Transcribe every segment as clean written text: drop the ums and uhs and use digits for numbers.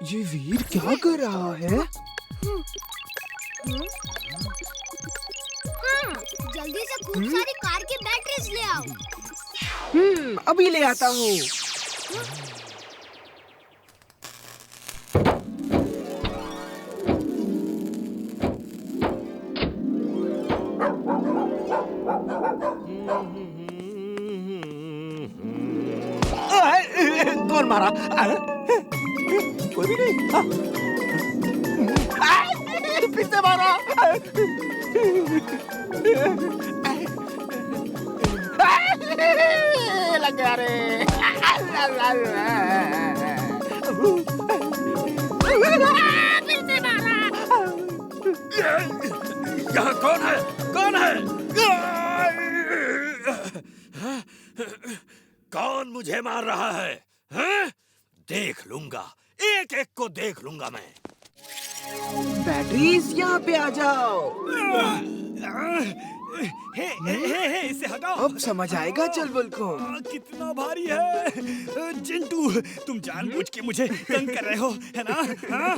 ये वीर क्या कर रहा है? जल्दी से खूब सारी कार की बैटरीज ले आओ। अभी ले आता हूँ। कौन मारा? कोई भी नहीं। फिर से मारा। लग गया रे। फिर से मारा। यहाँ कौन है? कौन है? कौन मुझे मार रहा है? हैं? देख लूंगा, एक एक को देख लूंगा मैं। बैटरीज यहाँ पे आ जाओ। हे, इसे हटाओ। अब समझ आएगा चुलबुल को। कितना भारी है। चिंटू, तुम जानबूझ के मुझे तंग कर रहे हो, है ना? हाँ?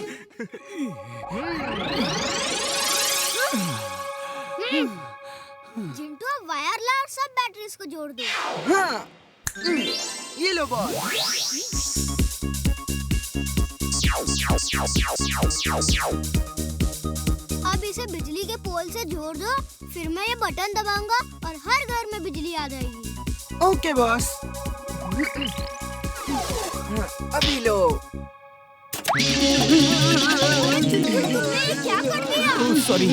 चिंटू अब वायर ला और सब बैटरीज को जोड़ दो। हाँ, ये लो बॉल। अब इसे बिजली के पोल से जोड़ दो, फिर मैं ये बटन दबाऊंगा और हर घर में बिजली आ जाएगी। Okay boss. अभी लो। तुमने क्या कर दिया? सॉरी।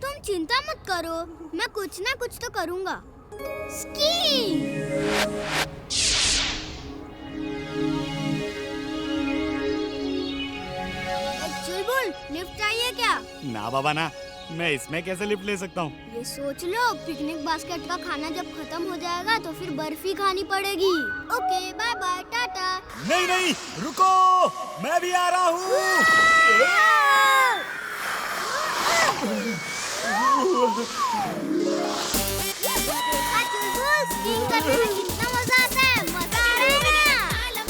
तुम चिंता मत करो, मैं कुछ ना कुछ तो करूंगा। स्की! चुलबुल, लिफ्ट चाहिए क्या? ना बाबा ना, मैं इसमें कैसे लिफ्ट ले सकता हूँ? ये सोच लो, पिकनिक बास्केट का खाना जब खत्म हो जाएगा तो फिर बर्फी खानी पड़ेगी। Okay, bye bye, tata. नहीं नहीं, रुको, मैं भी आ रहा हूँ। चुलबुल, स्कीइंग करने में कितना मजा आता है, मजा आ रहा है ना?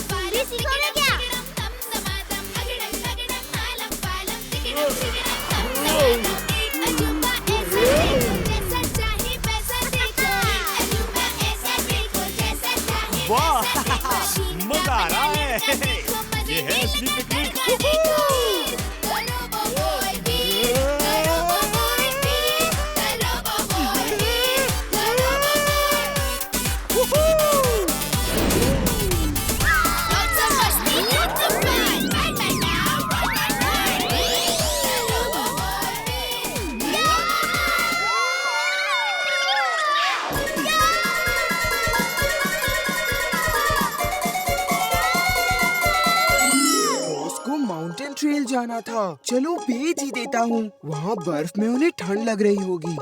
तुम भी सीखोगे क्या? वाह, मजा आ रहा है। ये है असली पिकनिक। माउंटेन ट्रेल जाना था, चलो भेज ही देता हूँ। वहाँ बर्फ में उन्हें ठंड लग रही होगी।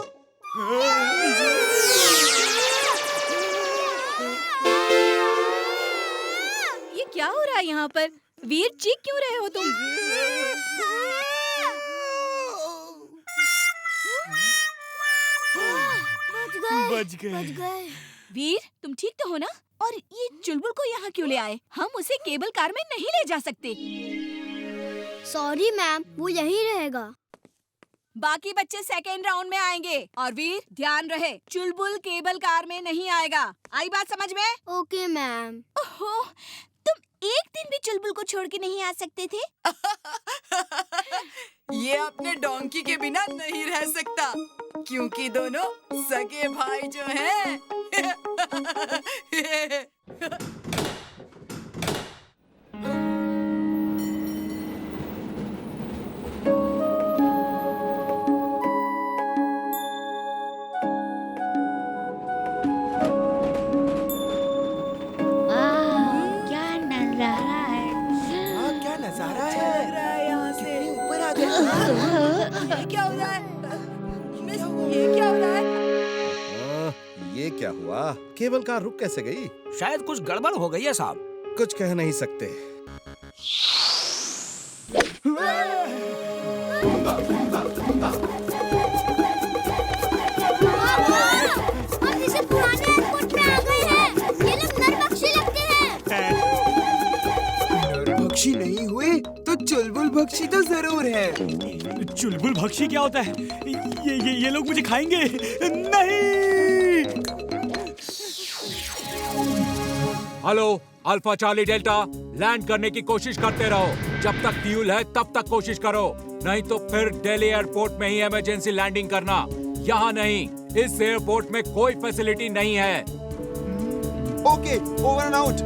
ये क्या हो रहा है यहाँ पर? वीर, चीख क्यों रहे हो तुम? बच गए। वीर, तुम ठीक तो हो ना? और ये चुलबुल को यहाँ क्यों ले आए? हम उसे केबल कार में नहीं ले जा सकते। सॉरी मैम, वो यहीं रहेगा। बाकी बच्चे सेकेंड राउंड में आएंगे। और वीर, ध्यान रहे, चुलबुल केबल कार में नहीं आएगा। आई बात समझ में? Okay ma'am. ओहो, तुम चुलबुल को छोड़ के नहीं आ सकते थे? ये अपने डोंकी के बिना नहीं रह सकता, क्योंकि दोनों सगे भाई जो हैं। क्या नजारा है। क्या नजारा अच्छा है। लग रहा है यहाँ से। कितने ऊपर आ गए। ये क्या हो रहा है? मिस, ये क्या हो रहा है? ये क्या हुआ? केबल कार रुक कैसे गई? शायद कुछ गड़बड़ हो गई है साहब। कुछ कह नहीं सकते। हम इसे पुराने एयरपोर्ट में आ गए हैं। ये लोग नरभक्षी लगते हैं। नरभक्षी नहीं हुए तो चुलबुल भक्षी तो जरूर है। चुलबुल भक्षी क्या होता है? ये लोग मुझे खाएंगे। नहीं। Hello alpha charlie delta, land करने की कोशिश करते रहो। जब तक फ्यूल है तब तक कोशिश करो, नहीं तो फिर दिल्ली एयरपोर्ट में ही इमरजेंसी लैंडिंग करना। यहाँ नहीं, इस एयरपोर्ट में कोई फैसिलिटी नहीं है। Okay, over and out.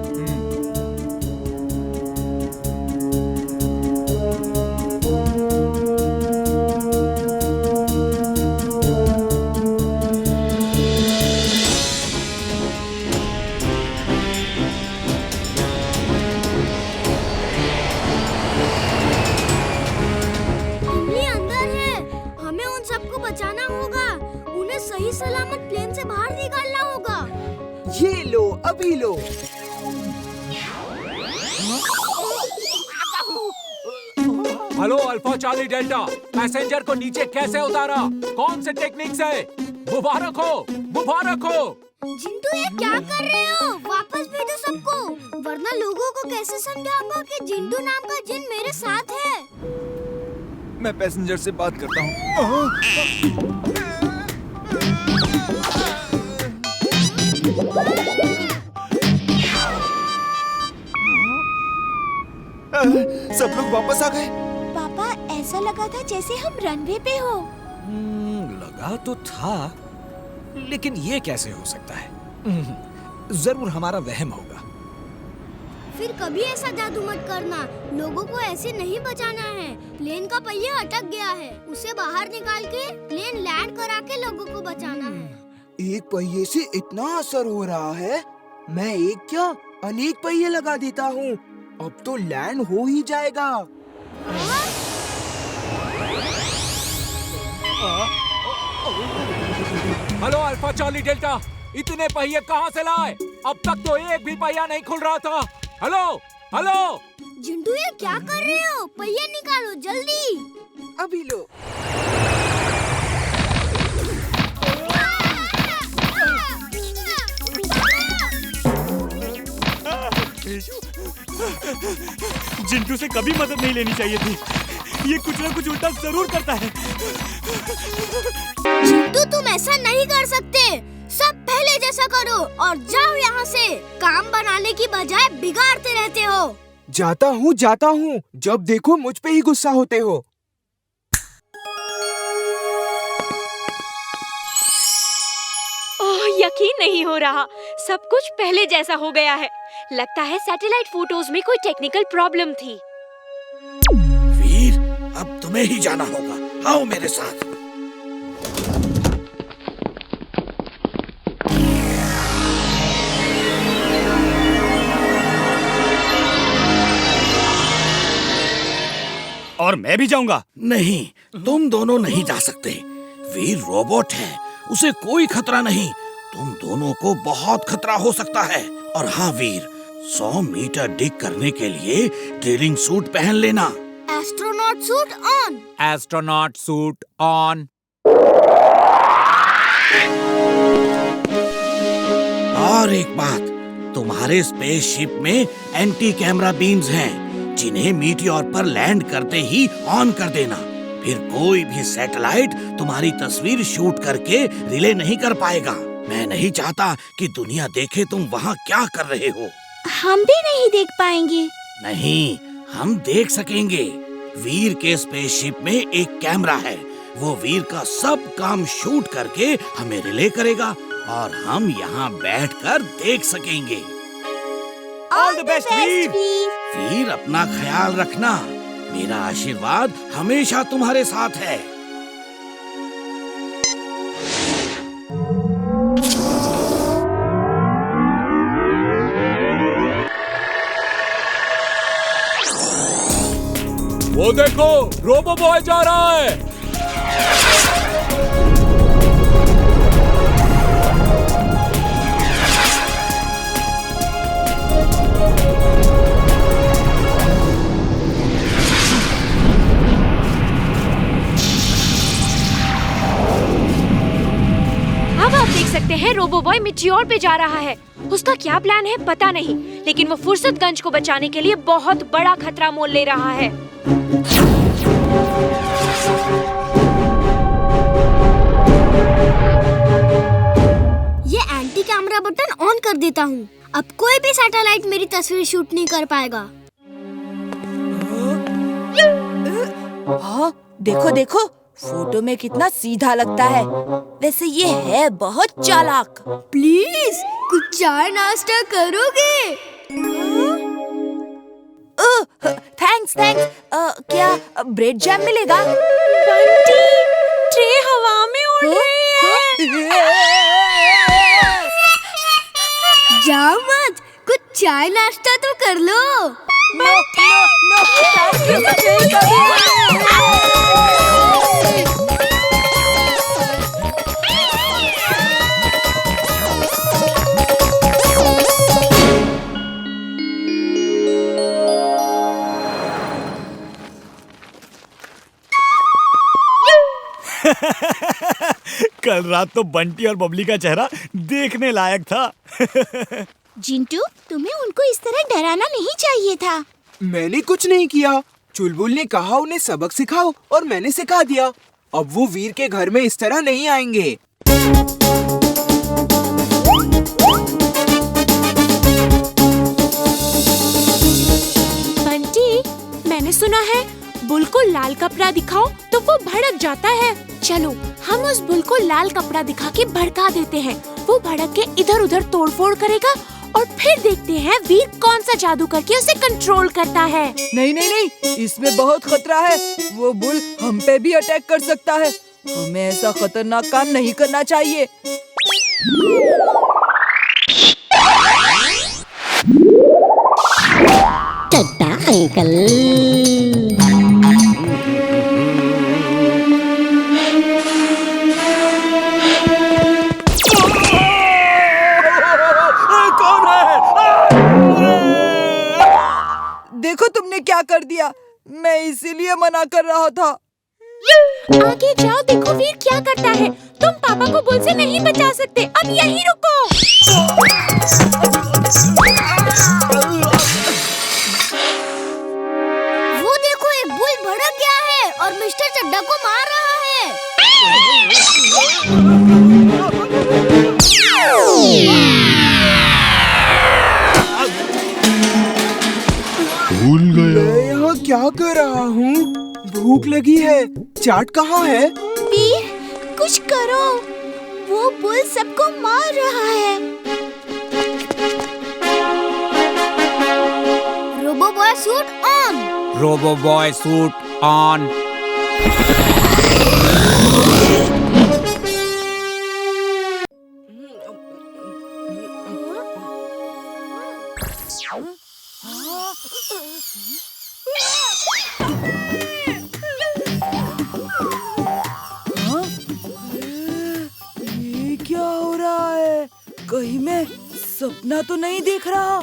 इमली अंदर है। हमें उन सबको बचाना होगा। उन्हें सही सलामत प्लेन से बाहर निकालना होगा। ये लो, अभी लो। Hello alpha charlie delta, passenger को नीचे कैसे उतारा? कौन से टेक्निक से? मुबारक हो, मुबारक हो। जिंटू, ये क्या कर रहे हो? वापस भेजो सबको, वरना लोगों को कैसे समझाऊंगा कि जिंटू नाम का जिन मेरे साथ है। मैं पैसेंजर से बात करता हूँ। सब लोग वापस आ गए। पापा, ऐसा लगा था जैसे हम रनवे पे हो। लगा तो था, लेकिन ये कैसे हो सकता है? जरूर हमारा वहम होगा। फिर कभी ऐसा जादू मत करना। लोगों को ऐसे नहीं बचाना है। प्लेन का पहिया अटक गया है, उसे बाहर निकाल के प्लेन लैंड करा के लोगों को बचाना है। एक पहिए से इतना असर हो रहा है, मैं एक क्या अनेक पहिए लगा देता हूँ। अब तो लैंड हो ही जाएगा। हेलो अल्फा चार्ली डेल्टा, इतने पहिए कहाँ से लाए? अब तक तो एक भी पहिया नहीं खुल रहा था। Hello hello. जिंटू, ये क्या कर रहे हो? पहिया निकालो जल्दी। अभी लो। जिंटू से कभी मदद नहीं लेनी चाहिए थी। ये कुछ ना कुछ उल्टा जरूर करता है। जिंटू, तुम ऐसा नहीं कर सकते। सब पहले जैसा करो और जाओ यहाँ से। काम बनाने की बजाय बिगाड़ते रहते हो। जाता हूँ। जब देखो मुझ पे ही गुस्सा होते हो। ओह, यकीन नहीं हो रहा। सब कुछ पहले जैसा हो गया है। लगता है सैटेलाइट फोटोज में कोई टेक्निकल प्रॉब्लम थी। वीर, अब तुम्हें ही जाना होगा। आओ मेरे साथ। और मैं भी जाऊंगा। नहीं, तुम दोनों नहीं जा सकते। वीर रोबोट है, उसे कोई खतरा नहीं। तुम दोनों को बहुत खतरा हो सकता है। और हाँ वीर, 100 मीटर डिग करने के लिए ड्रिलिंग सूट पहन लेना। Astronaut suit on. Astronaut suit on. और एक बात, तुम्हारे स्पेसशिप में एंटी कैमरा बीम्स हैं, जिन्हें मीटियोर पर लैंड करते ही ऑन कर देना। फिर कोई भी सैटेलाइट तुम्हारी तस्वीर शूट करके रिले नहीं कर पाएगा। मैं नहीं चाहता कि दुनिया देखे तुम वहाँ क्या कर रहे हो। हम भी नहीं देख पाएंगे। नहीं, हम देख सकेंगे। वीर के स्पेसशिप में एक कैमरा है। वो वीर का सब काम शूट करके हमें रिले करेगा और हम यहाँ बैठकर देख सकेंगे। ऑल द बेस्ट वीर। वीर, अपना ख्याल रखना। मेरा आशीर्वाद हमेशा तुम्हारे साथ है। वो देखो, रोबो बॉय जा रहा है। अब आप देख सकते हैं रोबो बॉय मिटियोर पे जा रहा है। उसका क्या प्लान है पता नहीं, लेकिन वो फुर्सतगंज को बचाने के लिए बहुत बड़ा खतरा मोल ले रहा है। ये एंटी कैमरा बटन ऑन कर देता हूँ। अब कोई भी सैटेलाइट मेरी तस्वीर शूट नहीं कर पाएगा। हाँ, देखो देखो, फोटो में कितना सीधा लगता है। वैसे ये है बहुत चालाक। प्लीज कुछ चाय नाश्ता करोगे? Thanks thanks. क्या ब्रेड जैम मिलेगा? बंटी, ट्रे हवा में उड़ रही है। जाओ मत, कुछ चाय नाश्ता तो कर लो। नो नो कल रात तो बंटी और बबली का चेहरा देखने लायक था। जिंटू, तुम्हें उनको इस तरह डराना नहीं चाहिए था। मैंने कुछ नहीं किया। चुलबुल ने कहा उन्हें सबक सिखाओ और मैंने सिखा दिया। अब वो वीर के घर में इस तरह नहीं आएंगे। बंटी, मैंने सुना है बुल को लाल कपड़ा दिखाओ तो वो भड़क जाता है। चलो हम उस बुल को लाल कपड़ा दिखा के भड़का देते हैं। वो भड़क के इधर उधर तोड़फोड़ करेगा और फिर देखते हैं वीर कौन सा जादू करके उसे कंट्रोल करता है। नहीं नहीं नहीं, इसमें बहुत खतरा है। वो बुल हम पे भी अटैक कर सकता है। हमें ऐसा खतरनाक काम नहीं करना चाहिए। टट्टा अंकल। देखो तुमने क्या कर दिया। मैं इसीलिए मना कर रहा था। आगे जाओ, देखो वीर क्या करता है। तुम पापा को बुल से नहीं बचा सकते। अब यहीं रुको। वो देखो, एक बुल भड़क गया है और मिस्टर चड्डा को मार रहा है। भूल गया। मैं यहाँ क्या कर रहा हूँ? भूख लगी है। चाट कहाँ है? वीर, कुछ करो। वो बुल सबको मार रहा है। Robo boy suit on. Robo boy suit on. ये क्या हो रहा है? कहीं मैं सपना तो नहीं देख रहा।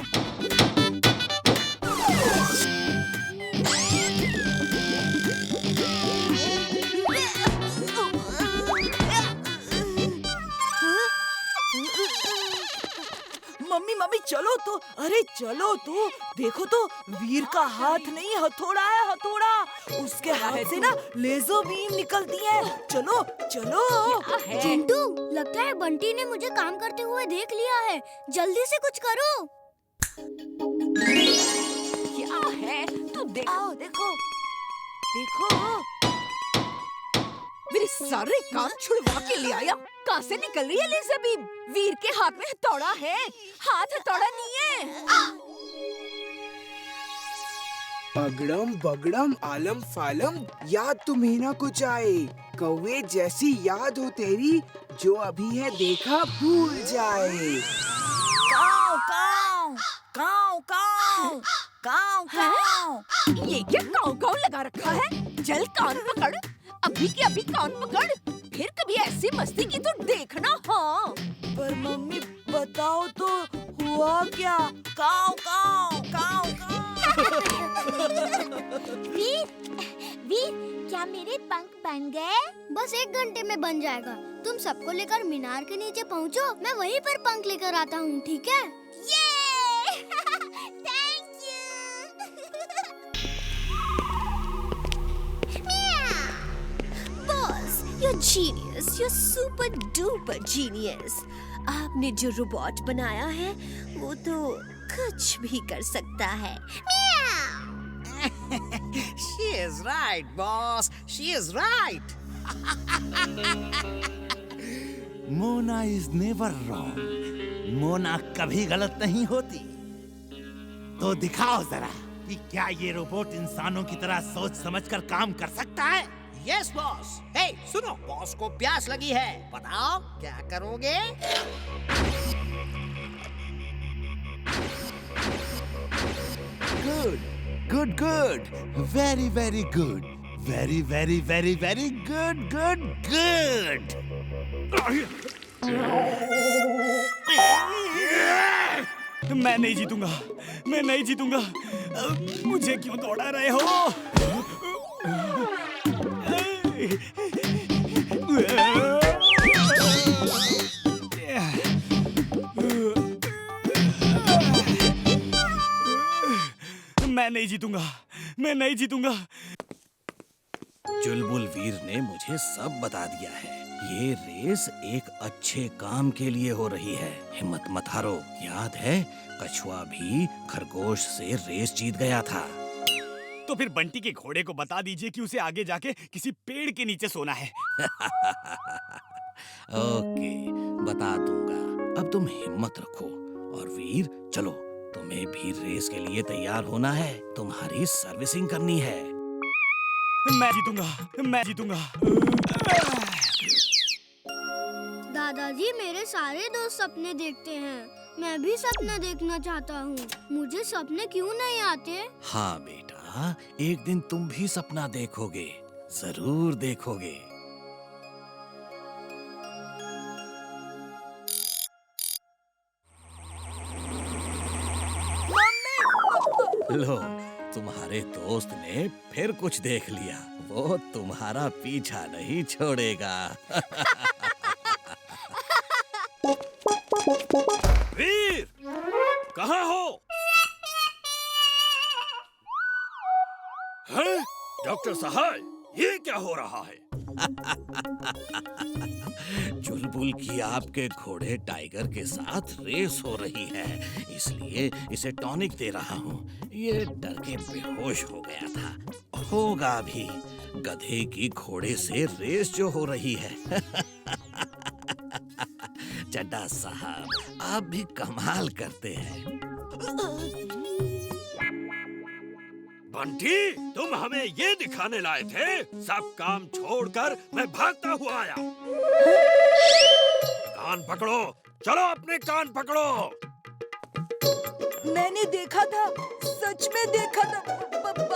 मम्मी मम्मी चलो तो, अरे चलो तो। देखो तो, वीर का हाथ नहीं हथौड़ा है, हथौड़ा। उसके हाथ से ना लेजर बीम निकलती है। चलो चलो। चिंटू, लगता है बंटी ने मुझे काम करते हुए देख लिया है। जल्दी से कुछ करो। क्या देखो देखो, मेरे सारे काम छुड़वा के ले आया। कहाँ से निकल रही है लेजर बीम? वीर के हाथ में हथौड़ा है, हाथ हथौड़ा नहीं है। पगड़म बगड़म आलम फालम, याद तुम्हें ना कुछ आए। कौवे जैसी याद हो तेरी, जो अभी है देखा भूल जाए। काव काव काव काव काव काव। ये क्या काव काव लगा रखा है? चल कान पकड़, अभी के अभी कान पकड़, फिर कभी ऐसी मस्ती की तो देखना। हाँ पर मम्मी बताओ तो हुआ क्या? काव काव काव काव। वीर, क्या मेरे पंख बन गए? बस 1 घंटे में बन जाएगा। तुम सबको लेकर मीनार के नीचे पहुँचो, मैं वहीं पर पंख लेकर आता हूँ, ठीक है? Thank you. Boss, you're genius, you're super duper genius. आपने जो रोबोट बनाया है वो तो कुछ भी कर सकता है। She is right, boss. She is right. Mona is never wrong. Mona कभी गलत नहीं होती। तो दिखाओ जरा कि क्या ये रोबोट इंसानों की तरह सोच समझकर काम कर सकता है? Yes boss. हे सुनो, बॉस को प्यास लगी है, बताओ क्या करोगे? Good, good. Very, very good. Very, very, very, very good, good, good. मैं नहीं जीतूंगा, मैं नहीं जीतूंगा। मुझे क्यों दौड़ा रहे हो? मैं नहीं जीतूंगा, मैं नहीं जीतूंगा। चुलबुल वीर ने मुझे सब बता दिया है। ये रेस एक अच्छे काम के लिए हो रही है। हिम्मत मत हारो। याद है, कछुआ भी खरगोश से रेस जीत गया था। तो फिर बंटी के घोड़े को बता दीजिए कि उसे आगे जाके किसी पेड़ के नीचे सोना है। ओके, बता दूंगा। अब तुम हिम्मत रखो और वीर चलो, तुम्हें भी रेस के लिए तैयार होना है। तुम्हारी सर्विसिंग करनी है। मैं जीतूंगा, मैं जीतूंगा। दादाजी, मेरे सारे दोस्त सपने देखते हैं। मैं भी सपना देखना चाहता हूँ। मुझे सपने क्यों नहीं आते? हाँ बेटा, एक दिन तुम भी सपना देखोगे, जरूर देखोगे। लो, तुम्हारे दोस्त ने फिर कुछ देख लिया। वो तुम्हारा पीछा नहीं छोड़ेगा। वीर, कहाँ हो? हैं? डॉक्टर सहाय, ये क्या हो रहा है? चुलबुल की आपके घोड़े टाइगर के साथ रेस हो रही है, इसलिए इसे टॉनिक दे रहा हूँ। ये डर के बेहोश हो गया था। होगा भी, गधे की घोड़े से रेस जो हो रही है। चड्डा साहब, आप भी कमाल करते हैं। बंटी, तुम हमें ये दिखाने लाए थे? सब काम छोड़कर मैं भागता हुआ आया। कान पकड़ो, चलो अपने कान पकड़ो। मैंने देखा था, सच में देखा था। पापा